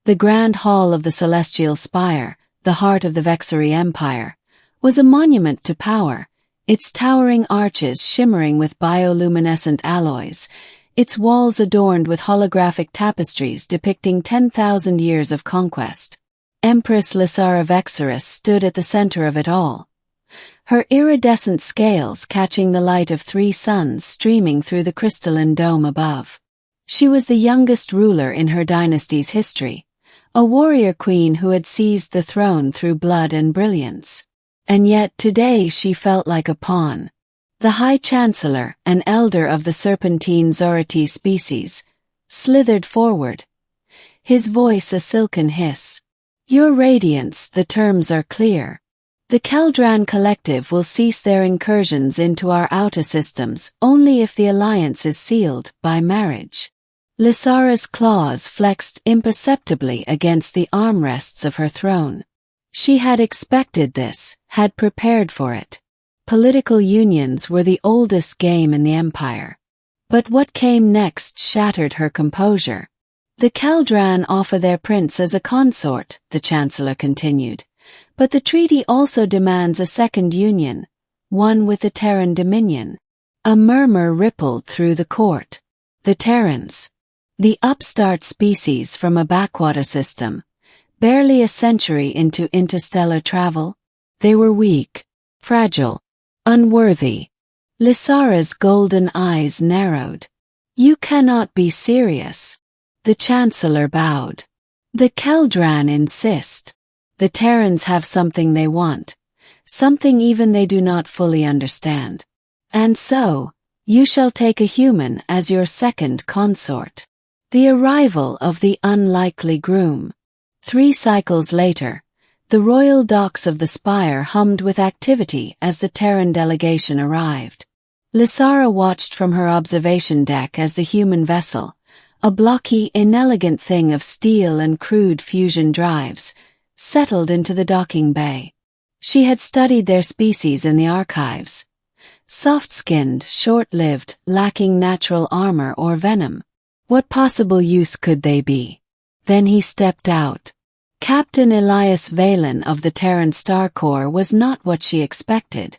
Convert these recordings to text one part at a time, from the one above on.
The grand hall of the Celestial Spire, the heart of the Vexari Empire, was a monument to power, its towering arches shimmering with bioluminescent alloys, its walls adorned with holographic tapestries depicting 10,000 years of conquest. Empress Lysara Vexaris stood at the center of it all, her iridescent scales catching the light of 3 suns streaming through the crystalline dome above. She was the youngest ruler in her dynasty's history, a warrior queen who had seized the throne through blood and brilliance. And yet today she felt like a pawn. The High Chancellor, an elder of the serpentine Zorati species, slithered forward, his voice a silken hiss. "Your Radiance, the terms are clear. The Keldran Collective will cease their incursions into our outer systems only if the alliance is sealed by marriage." Lysara's claws flexed imperceptibly against the armrests of her throne. She had expected this, had prepared for it. Political unions were the oldest game in the Empire. But what came next shattered her composure. "The Keldran offer their prince as a consort," the Chancellor continued. "But the treaty also demands a second union, one with the Terran Dominion." A murmur rippled through the court. The Terrans, the upstart species from a backwater system, barely a century into interstellar travel, they were weak, fragile, unworthy. Lysara's golden eyes narrowed. "You cannot be serious." The Chancellor bowed. "The Keldran insist. The Terrans have something they want, something even they do not fully understand. And so, you shall take a human as your second consort." The arrival of the unlikely groom. 3 cycles later, the royal docks of the Spire hummed with activity as the Terran delegation arrived. Lysara watched from her observation deck as the human vessel, a blocky, inelegant thing of steel and crude fusion drives, settled into the docking bay. She had studied their species in the archives. Soft-skinned, short-lived, lacking natural armor or venom. What possible use could they be? Then he stepped out. Captain Elias Valen of the Terran Star Corps was not what she expected.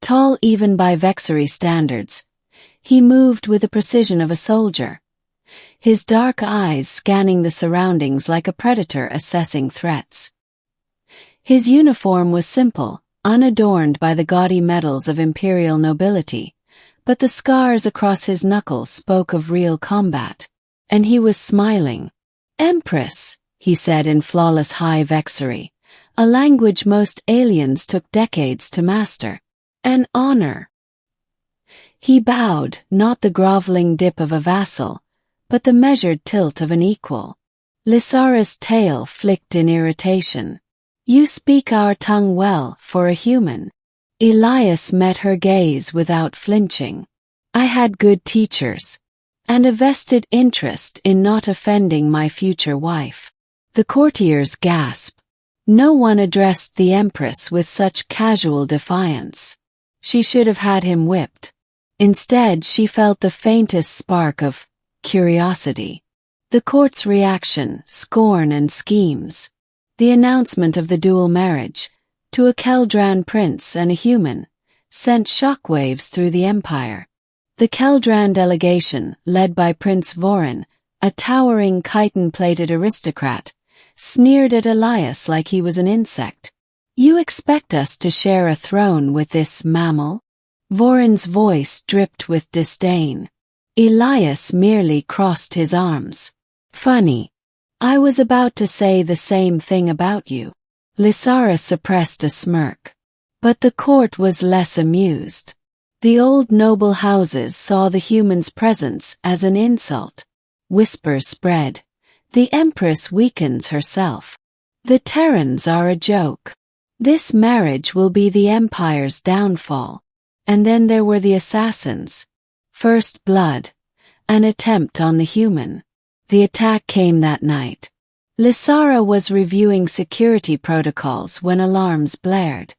Tall even by Vexari standards, he moved with the precision of a soldier, his dark eyes scanning the surroundings like a predator assessing threats. His uniform was simple, unadorned by the gaudy medals of imperial nobility, but the scars across his knuckles spoke of real combat. And he was smiling. "Empress," he said in flawless High Vexari, a language most aliens took decades to master. "An honor." He bowed, not the groveling dip of a vassal, but the measured tilt of an equal. Lysara's tail flicked in irritation. "You speak our tongue well, for a human." Elias met her gaze without flinching. "I had good teachers, and a vested interest in not offending my future wife." The courtiers gasped. No one addressed the Empress with such casual defiance. She should have had him whipped. Instead, she felt the faintest spark of curiosity. The court's reaction, scorn and schemes. The announcement of the dual marriage, to a Keldran prince and a human, sent shockwaves through the Empire. The Keldran delegation, led by Prince Vorin, a towering chitin-plated aristocrat, sneered at Elias like he was an insect. "You expect us to share a throne with this mammal?" Vorin's voice dripped with disdain. Elias merely crossed his arms. "Funny. I was about to say the same thing about you." Lysara suppressed a smirk. But the court was less amused. The old noble houses saw the human's presence as an insult. Whispers spread. "The Empress weakens herself. The Terrans are a joke. This marriage will be the Empire's downfall." And then there were the assassins. First blood. An attempt on the human. The attack came that night. Lysara was reviewing security protocols when alarms blared.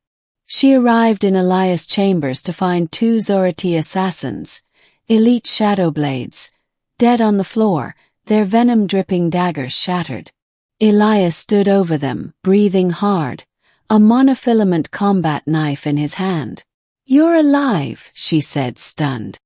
She arrived in Elias' chambers to find 2 Zorati assassins, elite shadow blades, dead on the floor, their venom-dripping daggers shattered. Elias stood over them, breathing hard, a monofilament combat knife in his hand. "You're alive," she said, stunned.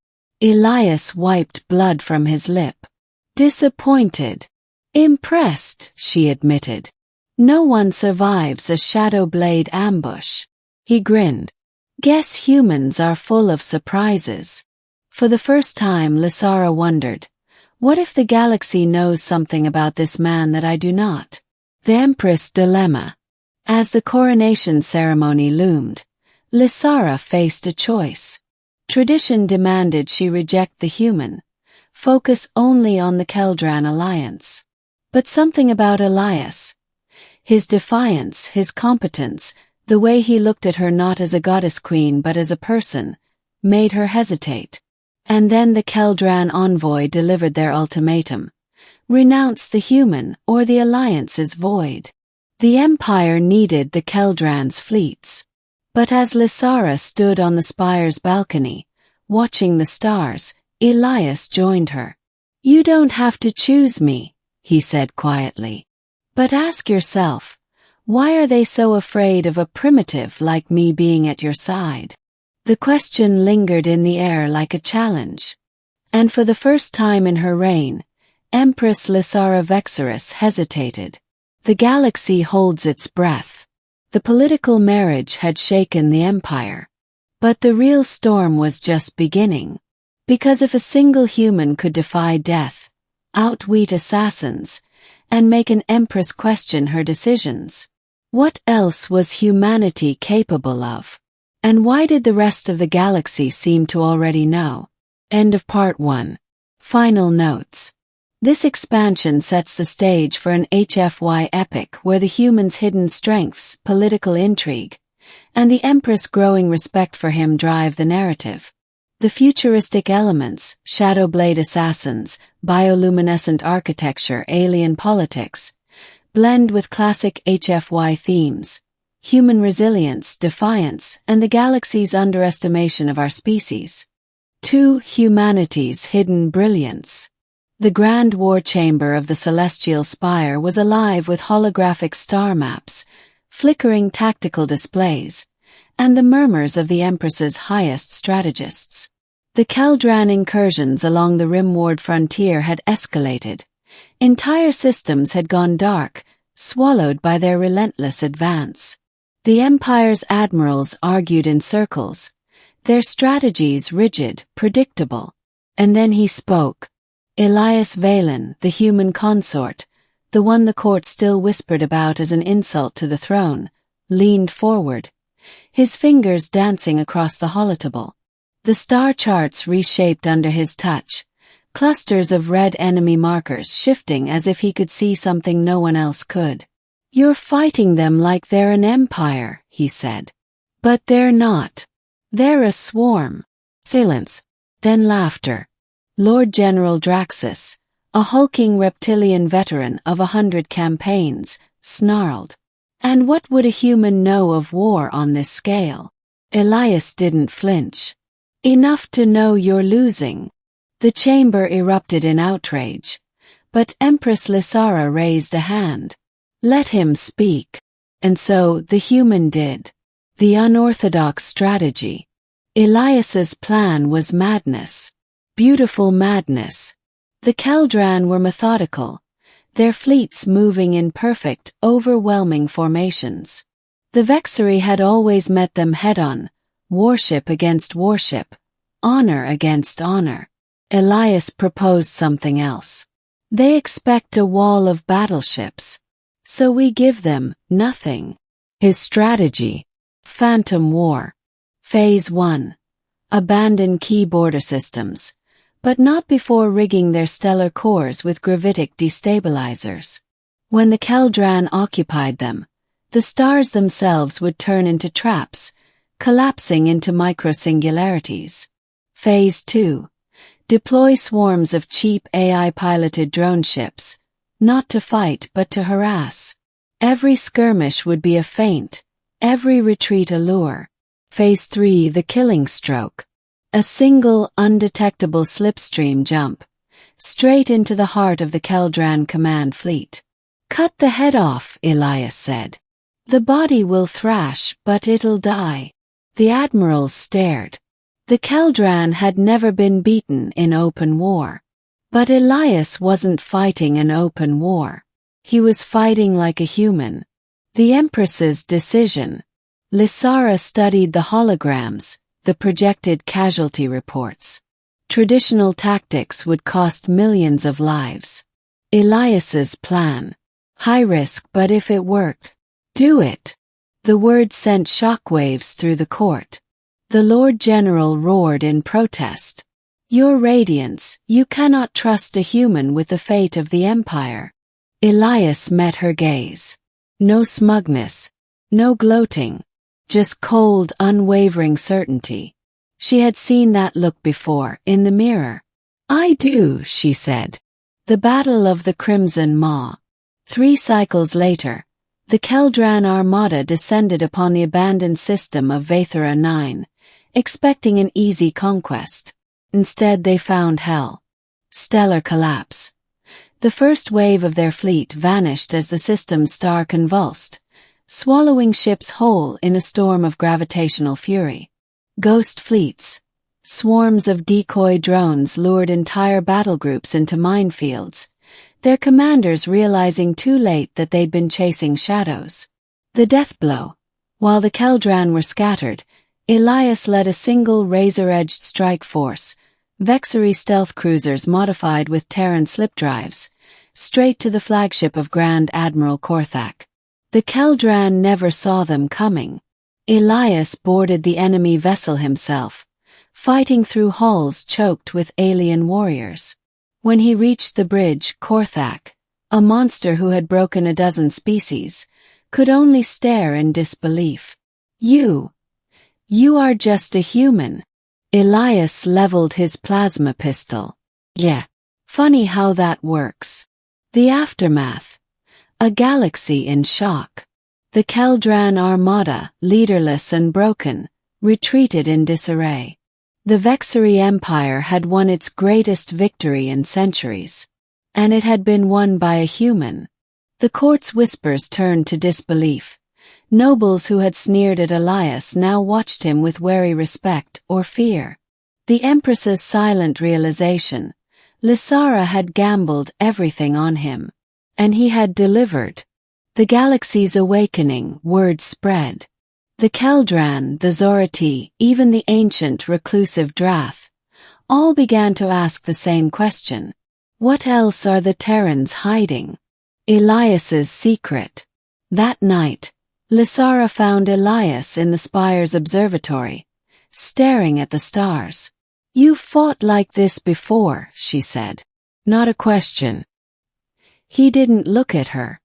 Elias wiped blood from his lip. "Disappointed." "Impressed," she admitted. "No one survives a shadow blade ambush." He grinned. "Guess humans are full of surprises." For the first time, Lysara wondered, what if the galaxy knows something about this man that I do not? The Empress dilemma. As the coronation ceremony loomed, Lysara faced a choice. Tradition demanded she reject the human, focus only on the Keldran alliance. But something about Elias, his defiance, his competence, the way he looked at her not as a goddess queen but as a person, made her hesitate. And then the Keldran envoy delivered their ultimatum. Renounce the human, or the alliance is void. The Empire needed the Keldran's fleets. But as Lysara stood on the spire's balcony, watching the stars, Elias joined her. "You don't have to choose me," he said quietly. "But ask yourself, why are they so afraid of a primitive like me being at your side?" The question lingered in the air like a challenge. And for the first time in her reign, Empress Lysara Vexaris hesitated. The galaxy holds its breath. The political marriage had shaken the empire. But the real storm was just beginning. Because if a single human could defy death, outwit assassins, and make an empress question her decisions, what else was humanity capable of? And why did the rest of the galaxy seem to already know? End of Part 1. Final notes. This expansion sets the stage for an HFY epic where the human's hidden strengths, political intrigue, and the Empress' growing respect for him drive the narrative. The futuristic elements, Shadowblade assassins, bioluminescent architecture, alien politics, blend with classic HFY themes. Human resilience, defiance, and the galaxy's underestimation of our species. 2. Humanity's hidden brilliance. The grand war chamber of the celestial spire was alive with holographic star maps, flickering tactical displays, and the murmurs of the Empress's highest strategists. The Keldran incursions along the rimward frontier had escalated. Entire systems had gone dark, swallowed by their relentless advance. The Empire's admirals argued in circles, their strategies rigid, predictable. And then he spoke. Elias Valen, the human consort, the one the court still whispered about as an insult to the throne, leaned forward, his fingers dancing across the holotable. The star charts reshaped under his touch, clusters of red enemy markers shifting as if he could see something no one else could. "You're fighting them like they're an empire," he said. "But they're not. They're a swarm." Silence. Then laughter. Lord General Draxus, a hulking reptilian veteran of 100 campaigns, snarled. "And what would a human know of war on this scale?" Elias didn't flinch. "Enough to know you're losing." The chamber erupted in outrage, but Empress Lysara raised a hand. "Let him speak." And so the human did. The unorthodox strategy. Elias's plan was madness. Beautiful madness. The Keldran were methodical, their fleets moving in perfect, overwhelming formations. The Vexari had always met them head-on, warship against warship, honor against honor. Elias proposed something else. "They expect a wall of battleships. So we give them nothing." His strategy. Phantom War. Phase 1. Abandon key border systems, but not before rigging their stellar cores with gravitic destabilizers. When the Keldran occupied them, the stars themselves would turn into traps, collapsing into microsingularities. Phase 2. Deploy swarms of cheap AI-piloted drone ships, not to fight but to harass. Every skirmish would be a feint, every retreat a lure. Phase 3. The killing stroke. A single, undetectable slipstream jump, straight into the heart of the Keldran command fleet. Cut the head off, Elias said. The body will thrash, but it'll die. The admirals stared. The Keldran had never been beaten in open war. But Elias wasn't fighting an open war. He was fighting like a human. The Empress's decision. Lysara studied the holograms, the projected casualty reports. Traditional tactics would cost millions of lives. Elias's plan. High risk, but if it worked, do it. The word sent shockwaves through the court. The Lord General roared in protest. Your Radiance, you cannot trust a human with the fate of the Empire. Elias met her gaze. No smugness. No gloating. Just cold, unwavering certainty. She had seen that look before, in the mirror. I do, she said. The Battle of the Crimson Maw. 3 cycles later, the Keldran armada descended upon the abandoned system of Vathera 9, expecting an easy conquest. Instead they found hell. Stellar collapse. The first wave of their fleet vanished as the system's star convulsed, swallowing ships whole in a storm of gravitational fury. Ghost fleets. Swarms of decoy drones lured entire battlegroups into minefields, their commanders realizing too late that they'd been chasing shadows. The death blow. While the Keldran were scattered, Elias led a single razor-edged strike force, Vexaris stealth cruisers modified with Terran slip drives, straight to the flagship of Grand Admiral Korthak. The Keldran never saw them coming. Elias boarded the enemy vessel himself, fighting through hulls choked with alien warriors. When he reached the bridge, Korthak, a monster who had broken a dozen species, could only stare in disbelief. You are just a human. Elias leveled his plasma pistol. Yeah. Funny how that works. The aftermath. A galaxy in shock. The Keldran armada, leaderless and broken, retreated in disarray. The Vexari Empire had won its greatest victory in centuries. And it had been won by a human. The court's whispers turned to disbelief. Nobles who had sneered at Elias now watched him with wary respect or fear. The Empress's silent realization. Lysara had gambled everything on him. And he had delivered. The galaxy's awakening, word spread. The Keldran, the Zorati, even the ancient reclusive Drath, all began to ask the same question. What else are the Terrans hiding? Elias's secret. That night, Lysara found Elias in the Spire's observatory, staring at the stars. You've fought like this before, she said. Not a question. He didn't look at her.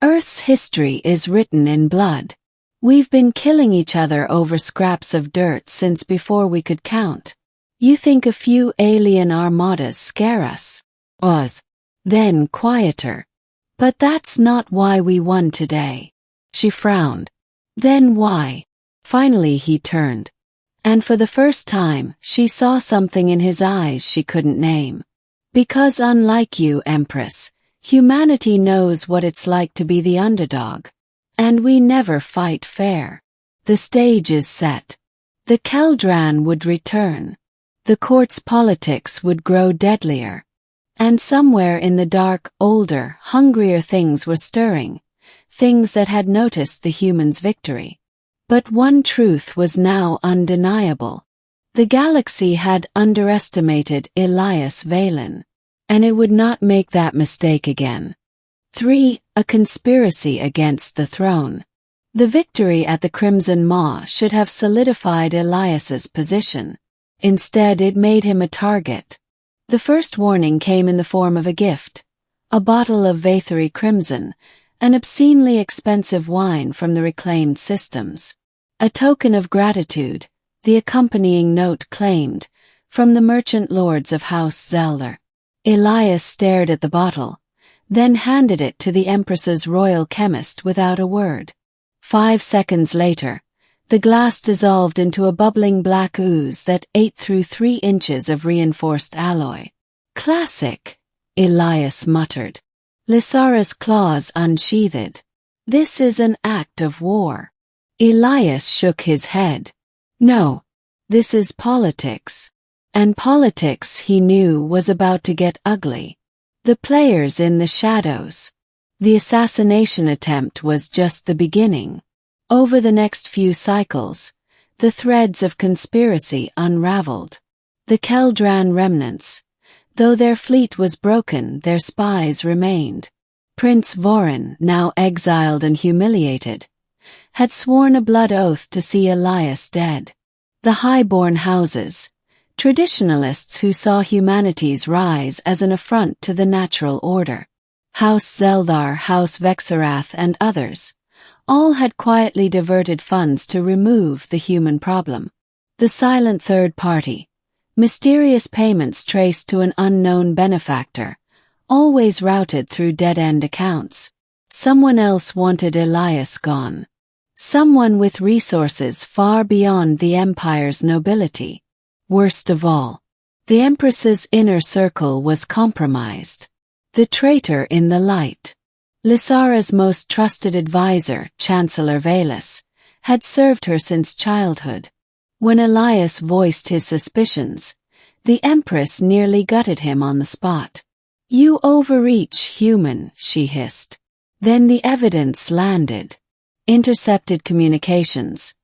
Earth's history is written in blood. We've been killing each other over scraps of dirt since before we could count. You think a few alien armadas scare us? Then quieter. But that's not why we won today. She frowned. Then why? Finally he turned. And for the first time, she saw something in his eyes she couldn't name. Because unlike you, Empress, humanity knows what it's like to be the underdog. And we never fight fair. The stage is set. The Keldran would return. The court's politics would grow deadlier. And somewhere in the dark, older, hungrier things were stirring. Things that had noticed the humans' victory. But one truth was now undeniable. The galaxy had underestimated Elias Valen. And it would not make that mistake again. 3. A conspiracy against the throne. The victory at the Crimson Maw should have solidified Elias's position. Instead, it made him a target. The first warning came in the form of a gift. A bottle of Vathari Crimson, an obscenely expensive wine from the reclaimed systems. A token of gratitude, the accompanying note claimed, from the merchant lords of House Zelder. Elias stared at the bottle, then handed it to the Empress's royal chemist without a word. 5 seconds later, the glass dissolved into a bubbling black ooze that ate through 3 inches of reinforced alloy. Classic, Elias muttered. Lysara's claws unsheathed. This is an act of war. Elias shook his head. No. This is politics. And politics, he knew, was about to get ugly. The players in the shadows. The assassination attempt was just the beginning. Over the next few cycles, the threads of conspiracy unraveled. The Keldran remnants. Though their fleet was broken, their spies remained. Prince Vorin, now exiled and humiliated, had sworn a blood oath to see Elias dead. The highborn houses, traditionalists who saw humanity's rise as an affront to the natural order. House Zeldar, House Vexaris, and others, all had quietly diverted funds to remove the human problem. The silent third party, mysterious payments traced to an unknown benefactor, always routed through dead-end accounts. Someone else wanted Elias gone. Someone with resources far beyond the Empire's nobility. Worst of all, the Empress's inner circle was compromised. The traitor in the light. Lysara's most trusted advisor, Chancellor Velas, had served her since childhood. When Elias voiced his suspicions, the Empress nearly gutted him on the spot. "You overreach, human," she hissed. Then the evidence landed. Intercepted communications.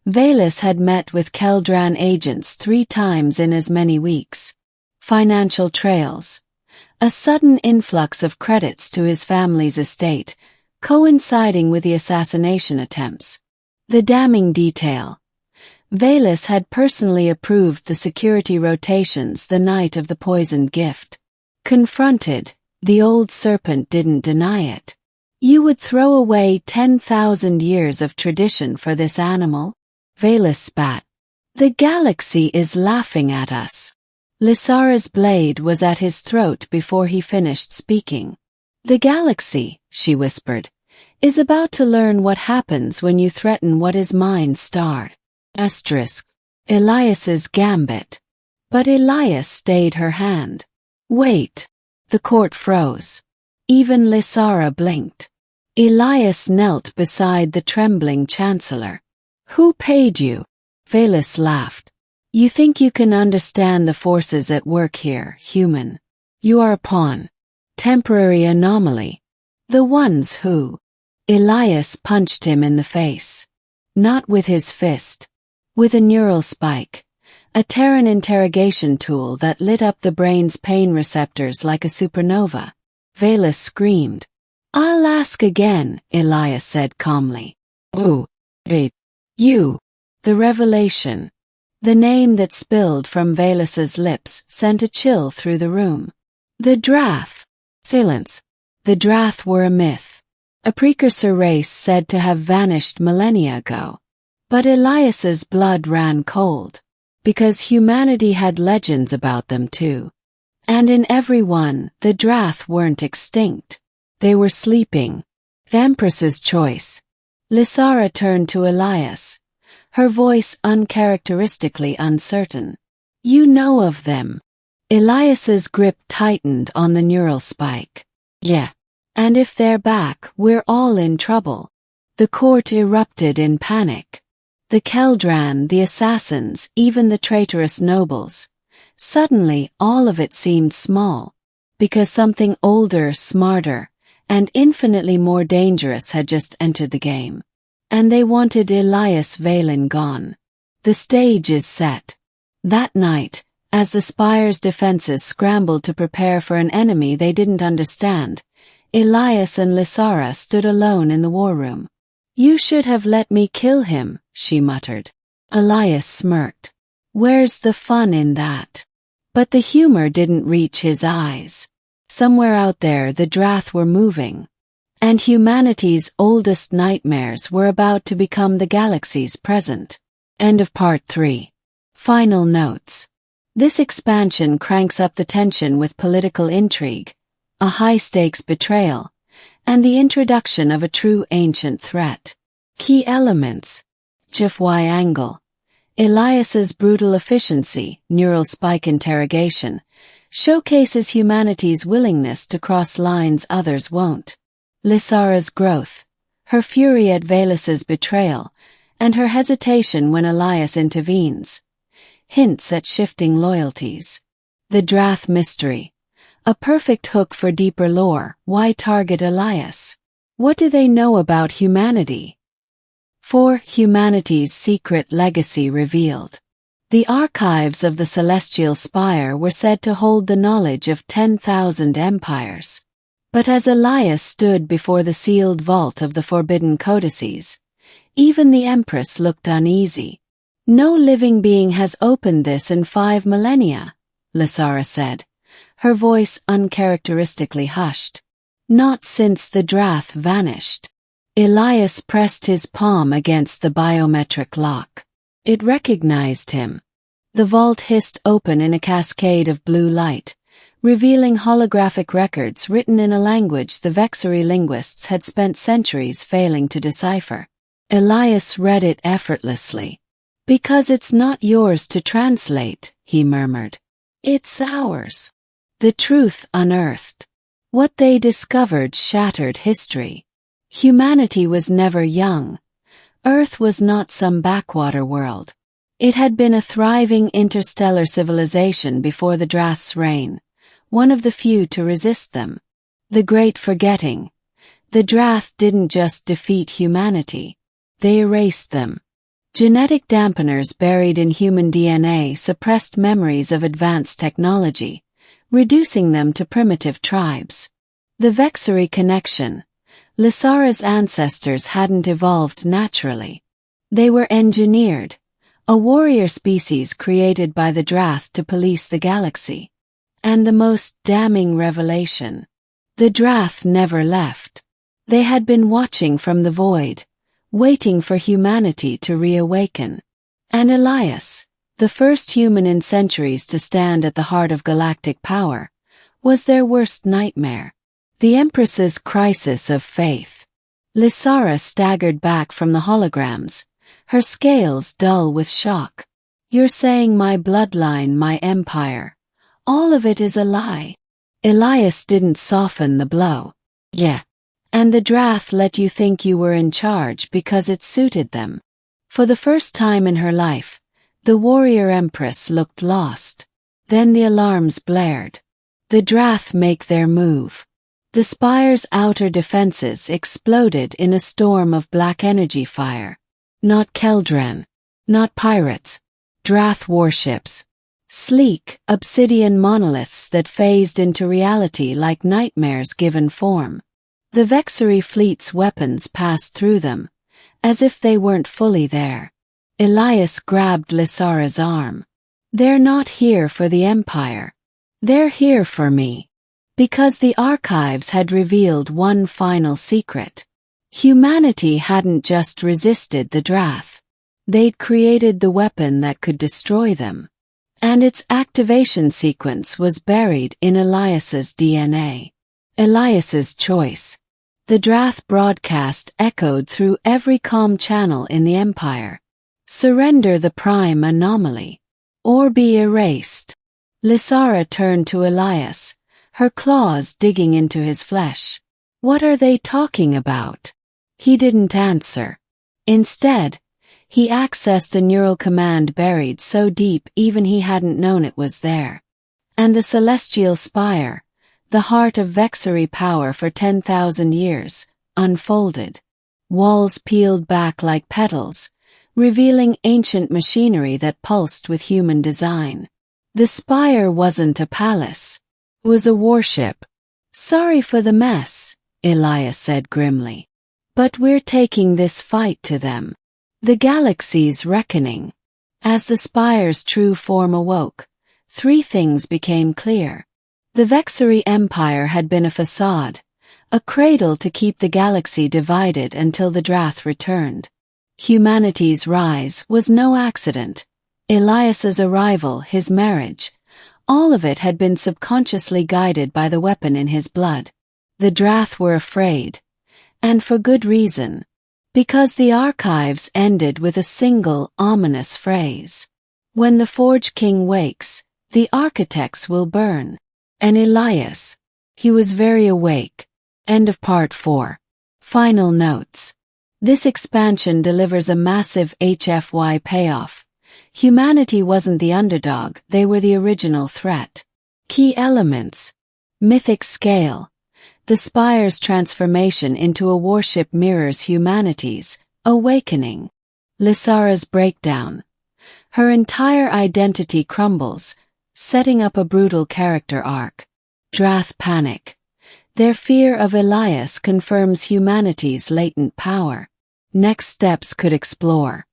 Velas had met with Keldran agents 3 times in as many weeks. Financial trails. A sudden influx of credits to his family's estate, coinciding with the assassination attempts. The damning detail. Velas had personally approved the security rotations the night of the poisoned gift. Confronted, the old serpent didn't deny it. "You would throw away 10,000 years of tradition for this animal?" Velas spat. "The galaxy is laughing at us." Lysara's blade was at his throat before he finished speaking. "The galaxy," she whispered, "is about to learn what happens when you threaten what is mine starred. Asterisk. Elias's gambit." But Elias stayed her hand. "Wait." The court froze. Even Lysara blinked. Elias knelt beside the trembling chancellor. "Who paid you?" Velas laughed. "You think you can understand the forces at work here, human? You are a pawn. Temporary anomaly. The ones who..." Elias punched him in the face. Not with his fist. With a neural spike. A Terran interrogation tool that lit up the brain's pain receptors like a supernova. Velas screamed. "I'll ask again," Elias said calmly. "Ooh. Wait. You." The revelation. The name that spilled from Velas's lips sent a chill through the room. The Drath. Silence. The Drath were a myth. A precursor race said to have vanished millennia ago. But Elias's blood ran cold. Because humanity had legends about them too. And in every one, the Drath weren't extinct. They were sleeping. The Empress's choice. Lysara turned to Elias, her voice uncharacteristically uncertain. "You know of them." Elias's grip tightened on the neural spike. "Yeah. And if they're back, we're all in trouble." The court erupted in panic. The Keldran, the assassins, even the traitorous nobles. Suddenly, all of it seemed small. Because something older, smarter, and infinitely more dangerous had just entered the game. And they wanted Elias Valen gone. The stage is set. That night, as the Spire's defenses scrambled to prepare for an enemy they didn't understand, Elias and Lysara stood alone in the war room. "You should have let me kill him," she muttered. Elias smirked. "Where's the fun in that?" But the humor didn't reach his eyes. Somewhere out there the Drath were moving. And humanity's oldest nightmares were about to become the galaxy's present. End of Part 3. Final notes. This expansion cranks up the tension with political intrigue, a high-stakes betrayal, and the introduction of a true ancient threat. Key elements. HFY angle. Elias's brutal efficiency, neural spike interrogation, showcases humanity's willingness to cross lines others won't. Lysara's growth, her fury at Velas's betrayal, and her hesitation when Elias intervenes, hints at shifting loyalties. The Drath mystery, a perfect hook for deeper lore. Why target Elias? What do they know about humanity? 4. Humanity's secret legacy revealed. The archives of the Celestial Spire were said to hold the knowledge of 10,000 empires. But as Elias stood before the sealed vault of the forbidden codices, even the Empress looked uneasy. No living being has opened this in 5 millennia, Lysara said, her voice uncharacteristically hushed. Not since the Drath vanished. Elias pressed his palm against the biometric lock. It recognized him. The vault hissed open in a cascade of blue light, revealing holographic records written in a language the Vexari linguists had spent centuries failing to decipher. Elias read it effortlessly. "Because it's not yours to translate," he murmured. "It's ours." The truth unearthed. What they discovered shattered history. Humanity was never young. Earth was not some backwater world. It had been a thriving interstellar civilization before the Drath's reign, one of the few to resist them. The great forgetting. The Drath didn't just defeat humanity. They erased them. Genetic dampeners buried in human DNA suppressed memories of advanced technology, reducing them to primitive tribes. The Vexari connection. Lysara's ancestors hadn't evolved naturally. They were engineered, a warrior species created by the Drath to police the galaxy. And the most damning revelation. The Drath never left. They had been watching from the void, waiting for humanity to reawaken. And Elias, the first human in centuries to stand at the heart of galactic power, was their worst nightmare. The Empress's crisis of faith. Lysara staggered back from the holograms, her scales dull with shock. "You're saying my bloodline, my empire, all of it is a lie?" Elias didn't soften the blow. "Yeah. And the Drath let you think you were in charge because it suited them." For the first time in her life, the warrior Empress looked lost. Then the alarms blared. The Drath make their move. The Spire's outer defenses exploded in a storm of black energy fire. Not Keldren. Not pirates. Drath warships. Sleek, obsidian monoliths that phased into reality like nightmares given form. The Vexari fleet's weapons passed through them, as if they weren't fully there. Elias grabbed Lysara's arm. "They're not here for the Empire. They're here for me." Because the archives had revealed one final secret. Humanity hadn't just resisted the Drath. They'd created the weapon that could destroy them. And its activation sequence was buried in Elias's DNA. Elias's choice. The Drath broadcast echoed through every comm channel in the Empire. "Surrender the prime anomaly. Or be erased." Lysara turned to Elias, her claws digging into his flesh. "What are they talking about?" He didn't answer. Instead, he accessed a neural command buried so deep even he hadn't known it was there. And the Celestial Spire, the heart of Vexari power for 10,000 years, unfolded. Walls peeled back like petals, revealing ancient machinery that pulsed with human design. The spire wasn't a palace. It was a warship. "Sorry for the mess," Elias said grimly. "But we're taking this fight to them. The galaxy's reckoning." As the spire's true form awoke, 3 things became clear. The Vexari Empire had been a facade, a cradle to keep the galaxy divided until the Drath returned. Humanity's rise was no accident. Elias's arrival, his marriage, all of it had been subconsciously guided by the weapon in his blood. The Drath were afraid. And for good reason. Because the archives ended with a single, ominous phrase. "When the Forge King wakes, the architects will burn." And Elias. He was very awake. End of part 4. Final notes. This expansion delivers a massive HFY payoff. Humanity wasn't the underdog, they were the original threat. Key elements. Mythic scale. The Spire's transformation into a warship mirrors humanity's awakening. Lysara's breakdown. Her entire identity crumbles, setting up a brutal character arc. Drath panic. Their fear of Elias confirms humanity's latent power. Next steps could explore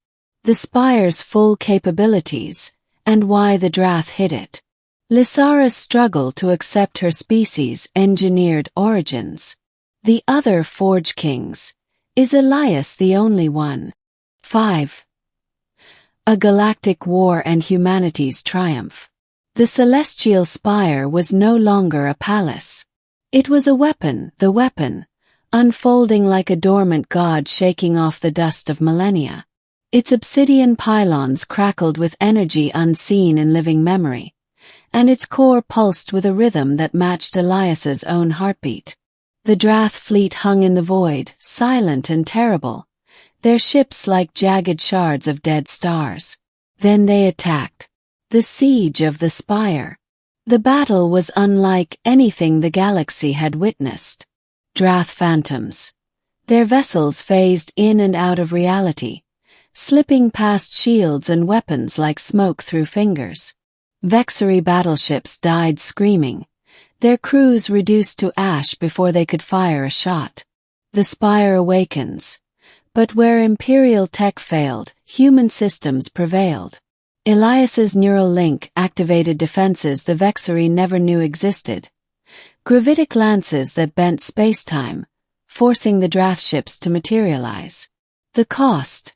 the Spire's full capabilities, and why the Drath hid it. Lysara's struggle to accept her species' engineered origins. The other Forge Kings. Is Elias the only one? 5. A galactic war and humanity's triumph. The celestial spire was no longer a palace. It was a weapon, the weapon, unfolding like a dormant god shaking off the dust of millennia. Its obsidian pylons crackled with energy unseen in living memory, and its core pulsed with a rhythm that matched Elias's own heartbeat. The Drath fleet hung in the void, silent and terrible, their ships like jagged shards of dead stars. Then they attacked. The siege of the Spire. The battle was unlike anything the galaxy had witnessed. Drath phantoms. Their vessels phased in and out of reality, slipping past shields and weapons like smoke through fingers. Vexari battleships died screaming, their crews reduced to ash before they could fire a shot. The Spire awakens. But where Imperial tech failed, human systems prevailed. Elias's neural link activated defenses the Vexari never knew existed. Gravitic lances that bent spacetime, forcing the Drath ships to materialize. The cost.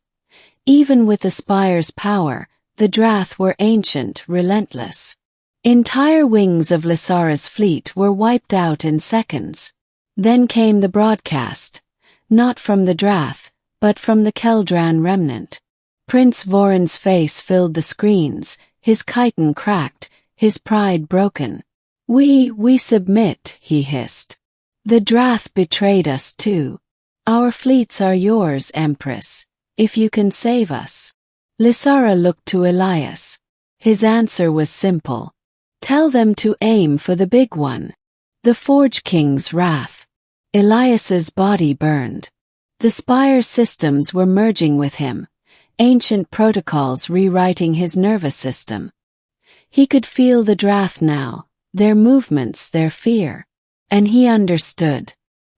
Even with the Spire's power, the Drath were ancient, relentless. Entire wings of Lysara's fleet were wiped out in seconds. Then came the broadcast. Not from the Drath, but from the Keldran remnant. Prince Voran's face filled the screens, his chitin cracked, his pride broken. We submit, he hissed. The Drath betrayed us too. Our fleets are yours, Empress, if you can save us. Lysara looked to Elias. His answer was simple. Tell them to aim for the big one. The Forge King's wrath. Elias's body burned. The Spire systems were merging with him, ancient protocols rewriting his nervous system. He could feel the Drath now, their movements, their fear. And he understood.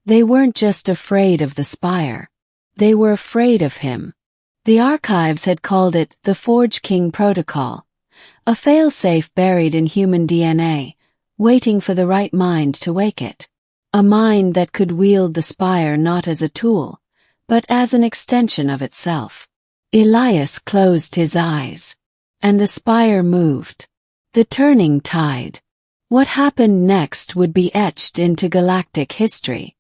They weren't just afraid of the Spire. They were afraid of him. The archives had called it the Forge King Protocol, a failsafe buried in human DNA, waiting for the right mind to wake it. A mind that could wield the Spire not as a tool, but as an extension of itself. Elias closed his eyes. And the Spire moved. The turning tide. What happened next would be etched into galactic history.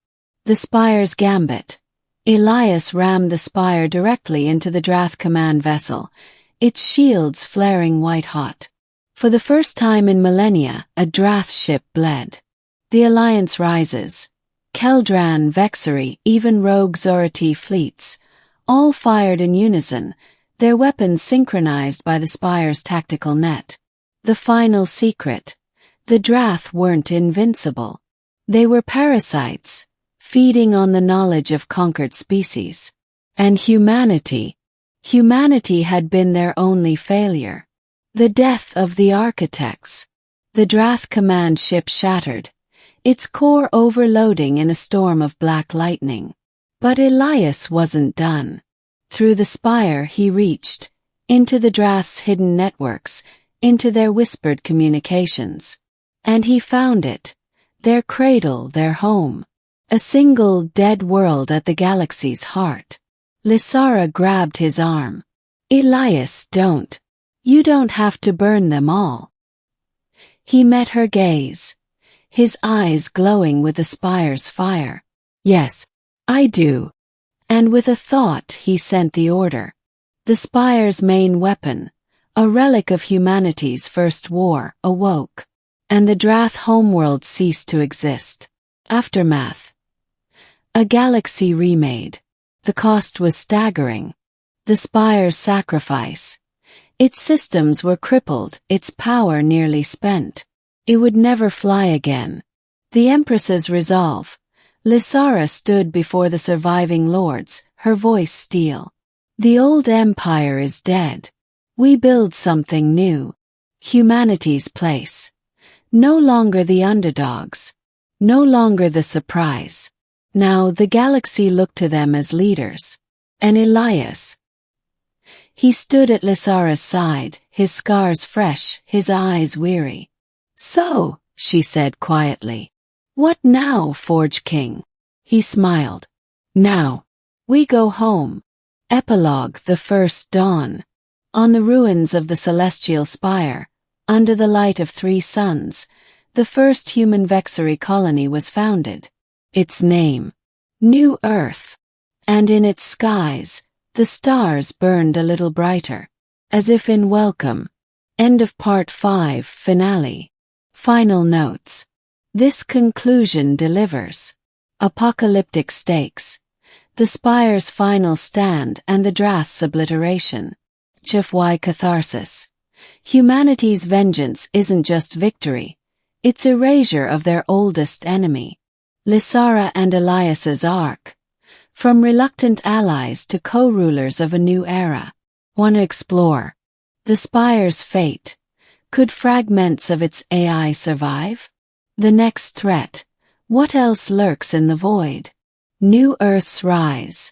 The Spire's gambit. Elias rammed the Spire directly into the Drath command vessel, its shields flaring white-hot. For the first time in millennia, a Drath ship bled. The Alliance rises. Keldran, Vexari, even rogue Zorati fleets, all fired in unison, their weapons synchronized by the Spire's tactical net. The final secret. The Drath weren't invincible. They were parasites, feeding on the knowledge of conquered species. And humanity had been their only failure. The death of the architects. The Drath command ship shattered, its core overloading in a storm of black lightning. But Elias wasn't done. Through the Spire he reached, into the Drath's hidden networks, into their whispered communications. And he found it. Their cradle, their home. A single dead world at the galaxy's heart. Lysara grabbed his arm. Elias, don't. You don't have to burn them all. He met her gaze, his eyes glowing with the Spire's fire. Yes, I do. And with a thought he sent the order. The Spire's main weapon, a relic of humanity's first war, awoke. and the Drath homeworld ceased to exist. Aftermath. A galaxy remade. The cost was staggering. The Spire's sacrifice. Its systems were crippled, its power nearly spent. It would never fly again. The Empress's resolve. Lysara stood before the surviving lords, her voice steel. The old empire is dead. We build something new. Humanity's place. No longer the underdogs. No longer the surprise. Now the galaxy looked to them as leaders. And Elias. He stood at Lysara's side, his scars fresh, his eyes weary. "So," she said quietly. "What now, Forge King?" He smiled. "Now. We go home." Epilogue. The first dawn. On the ruins of the celestial spire, under the light of 3 suns, the first human Vexari colony was founded. Its name. New Earth. And in its skies, the stars burned a little brighter, as if in welcome. End of Part 5. Finale. Final notes. This conclusion delivers. Apocalyptic stakes. The Spire's final stand and the Drath's obliteration. HFY catharsis. Humanity's vengeance isn't just victory, it's erasure of their oldest enemy. Lysara and Elias's arc. From reluctant allies to co-rulers of a new era. Want to explore the Spire's fate. Could fragments of its AI survive? The next threat. What else lurks in the void? New Earth's rise.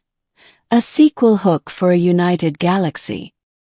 A sequel hook for a united galaxy.